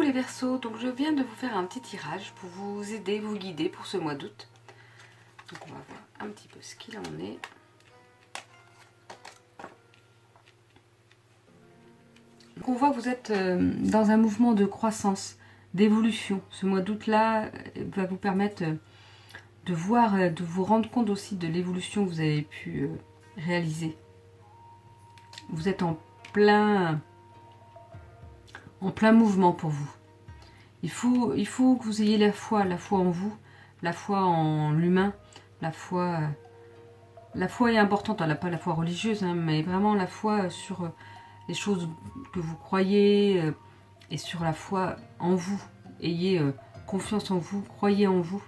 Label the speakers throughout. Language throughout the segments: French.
Speaker 1: Coucou les Verseaux, donc je viens de vous faire un petit tirage pour vous aider, vous guider pour ce mois d'août. Donc on va voir un petit peu ce qu'il en est. Donc on voit que vous êtes dans un mouvement de croissance, d'évolution. Ce mois d'août là va vous permettre de voir, de vous rendre compte aussi de l'évolution que vous avez pu réaliser. Vous êtes en plein mouvement pour vous. Il faut que vous ayez la foi en vous, la foi en l'humain, la foi est importante, pas la foi religieuse, hein, mais vraiment la foi sur les choses que vous croyez et sur la foi en vous. Ayez confiance en vous, croyez en vous.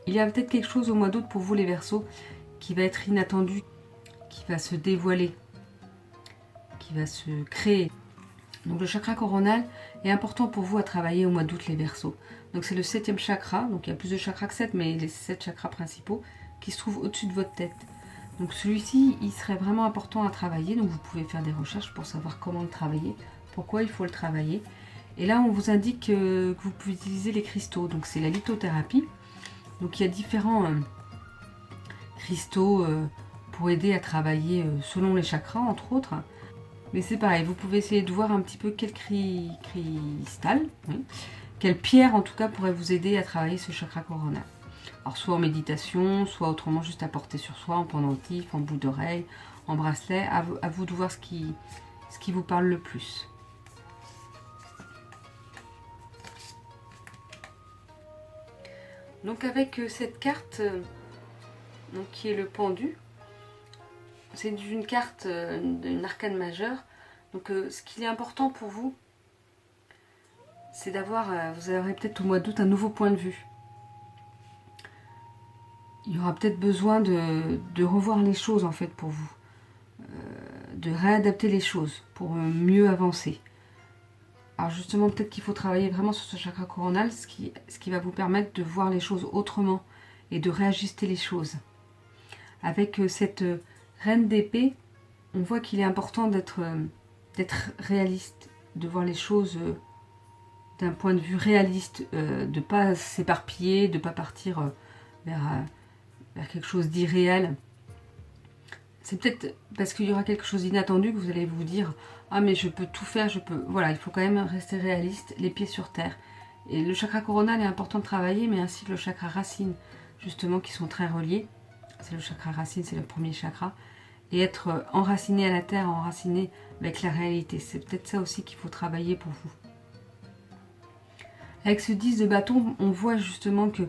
Speaker 1: Il y a peut-être quelque chose au mois d'août pour vous les Verseaux qui va être inattendu, qui va se dévoiler, qui va se créer. Donc le chakra coronal est important pour vous à travailler au mois d'août les Verseaux. Donc c'est le 7e chakra, donc il y a plus de chakras que 7, mais les 7 chakras principaux qui se trouvent au-dessus de votre tête. Donc celui-ci, il serait vraiment important à travailler, donc vous pouvez faire des recherches pour savoir comment le travailler, pourquoi il faut le travailler. Et là on vous indique que vous pouvez utiliser les cristaux, donc c'est la lithothérapie. Donc il y a différents cristaux pour aider à travailler selon les chakras entre autres. Mais c'est pareil, vous pouvez essayer de voir un petit peu quel cristal, oui, quelle pierre en tout cas pourrait vous aider à travailler ce chakra coronal. Alors soit en méditation, soit autrement juste à porter sur soi, en pendentif, en bout d'oreille, en bracelet, à vous de voir ce qui vous parle le plus. Donc avec cette carte, donc, qui est le pendu, c'est une carte d'une arcane majeure. Donc ce qui est important pour vous, c'est d'avoir, vous aurez peut-être au mois d'août un nouveau point de vue. Il y aura peut-être besoin de revoir les choses en fait pour vous. De réadapter les choses pour mieux avancer. Alors justement, peut-être qu'il faut travailler vraiment sur ce chakra coronal, ce qui va vous permettre de voir les choses autrement et de réajuster les choses. Avec cette reine d'épée, on voit qu'il est important d'être réaliste, de voir les choses d'un point de vue réaliste, de ne pas s'éparpiller, de ne pas partir vers quelque chose d'irréel. C'est peut-être parce qu'il y aura quelque chose d'inattendu que vous allez vous dire « Ah mais je peux tout faire, je peux... » Voilà, il faut quand même rester réaliste, les pieds sur terre. Et le chakra coronal est important de travailler, mais ainsi que le chakra racine, justement, qui sont très reliés. C'est le chakra racine, c'est le premier chakra. Et être enraciné à la terre, enraciné avec la réalité. C'est peut-être ça aussi qu'il faut travailler pour vous. Avec ce 10 de bâton, on voit justement que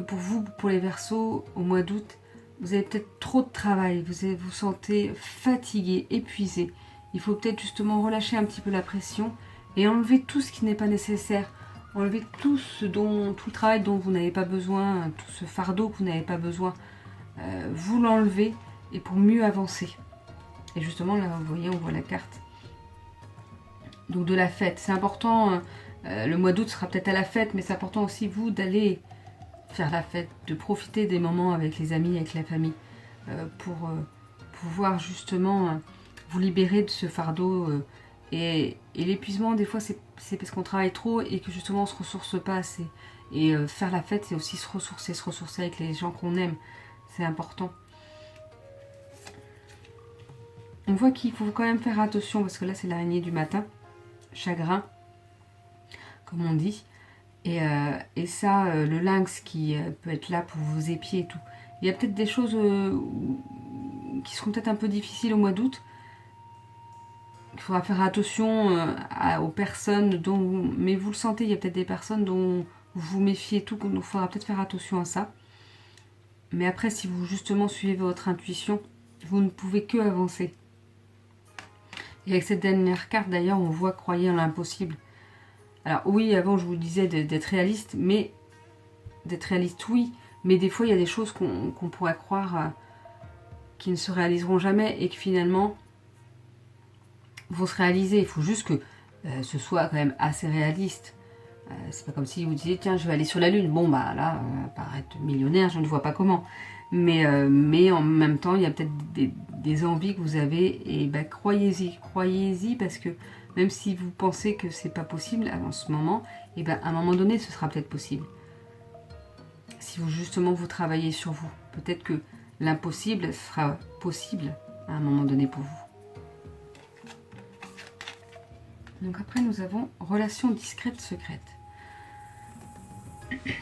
Speaker 1: pour vous, pour les Verseaux, au mois d'août, vous avez peut-être trop de travail, vous vous sentez fatigué, épuisé. Il faut peut-être justement relâcher un petit peu la pression et enlever tout ce qui n'est pas nécessaire. Enlever tout le travail dont vous n'avez pas besoin, tout ce fardeau que vous n'avez pas besoin. Vous l'enlevez et pour mieux avancer. Et justement là, vous voyez, on voit la carte. Donc de la fête, c'est important, le mois d'août sera peut-être à la fête, mais c'est important aussi vous d'aller faire la fête, de profiter des moments avec les amis, avec la famille, pour pouvoir justement vous libérer de ce fardeau. Et l'épuisement, des fois, c'est parce qu'on travaille trop et que justement on ne se ressource pas assez. Et faire la fête, c'est aussi se ressourcer avec les gens qu'on aime. C'est important. On voit qu'il faut quand même faire attention, parce que là, c'est l'araignée du matin. Chagrin, comme on dit. Et ça, le lynx qui peut être là pour vous épier et tout. Il y a peut-être des choses qui seront peut-être un peu difficiles au mois d'août. Il faudra faire attention aux personnes mais vous le sentez, il y a peut-être des personnes dont vous vous méfiez et tout, donc il faudra peut-être faire attention à ça. Mais après, si vous justement suivez votre intuition, vous ne pouvez que avancer. Et avec cette dernière carte d'ailleurs, on voit croyez en l'impossible. Alors oui, avant je vous disais d'être réaliste, mais d'être réaliste oui, mais des fois il y a des choses qu'on pourrait croire qui ne se réaliseront jamais et que finalement vont se réaliser. Il faut juste que ce soit quand même assez réaliste. C'est pas comme si vous disiez tiens je vais aller sur la lune. Bon bah là, paraître millionnaire, je ne vois pas comment. Mais en même temps, il y a peut-être des envies que vous avez, et ben, croyez-y, parce que même si vous pensez que c'est pas possible en ce moment, et ben, à un moment donné, ce sera peut-être possible. Si vous justement vous travaillez sur vous, peut-être que l'impossible sera possible à un moment donné pour vous. Donc après, nous avons relation discrète, secrète.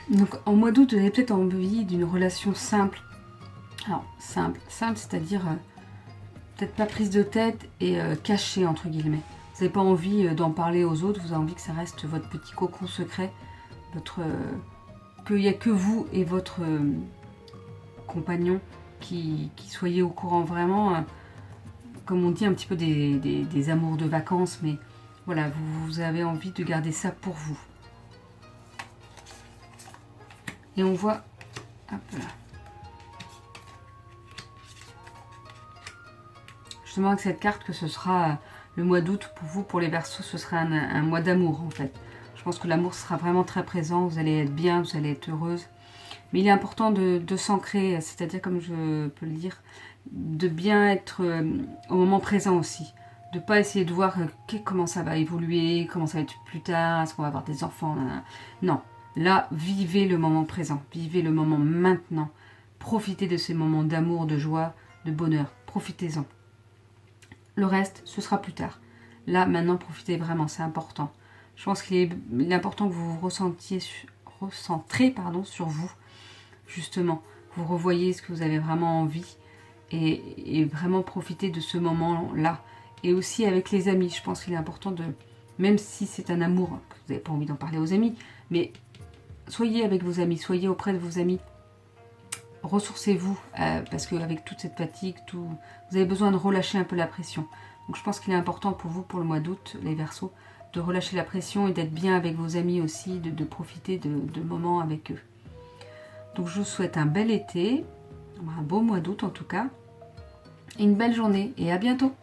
Speaker 1: Donc en mois d'août, vous avez peut-être envie d'une relation simple. Alors simple, c'est-à-dire peut-être pas prise de tête et cachée entre guillemets. Vous n'avez pas envie d'en parler aux autres, vous avez envie que ça reste votre petit cocon secret, qu'il n'y a que vous et votre compagnon qui soyez au courant vraiment, comme on dit, un petit peu des amours de vacances, mais voilà, vous avez envie de garder ça pour vous. Et on voit, hop là, justement avec cette carte que ce sera le mois d'août pour vous, pour les Verseaux, ce sera un mois d'amour en fait. Je pense que l'amour sera vraiment très présent, vous allez être bien, vous allez être heureuse. Mais il est important de s'ancrer, c'est-à-dire, comme je peux le dire, de bien être au moment présent aussi. De ne pas essayer de voir comment ça va évoluer, comment ça va être plus tard, est-ce qu'on va avoir des enfants. Non, là, vivez le moment présent, vivez le moment maintenant. Profitez de ces moments d'amour, de joie, de bonheur. Profitez-en. Le reste, ce sera plus tard. Là, maintenant, profitez vraiment, c'est important. Je pense qu'il est important que vous vous recentrez sur vous, justement. Vous revoyez ce que vous avez vraiment envie et vraiment profiter de ce moment-là. Et aussi avec les amis, je pense qu'il est important de, même si c'est un amour, que vous n'avez pas envie d'en parler aux amis, mais soyez avec vos amis, soyez auprès de vos amis. Ressourcez-vous, parce qu'avec toute cette fatigue, vous avez besoin de relâcher un peu la pression. Donc je pense qu'il est important pour vous, pour le mois d'août, les Verseaux, de relâcher la pression et d'être bien avec vos amis aussi, de profiter de moments avec eux. Donc je vous souhaite un bel été, un beau mois d'août en tout cas, et une belle journée, et à bientôt.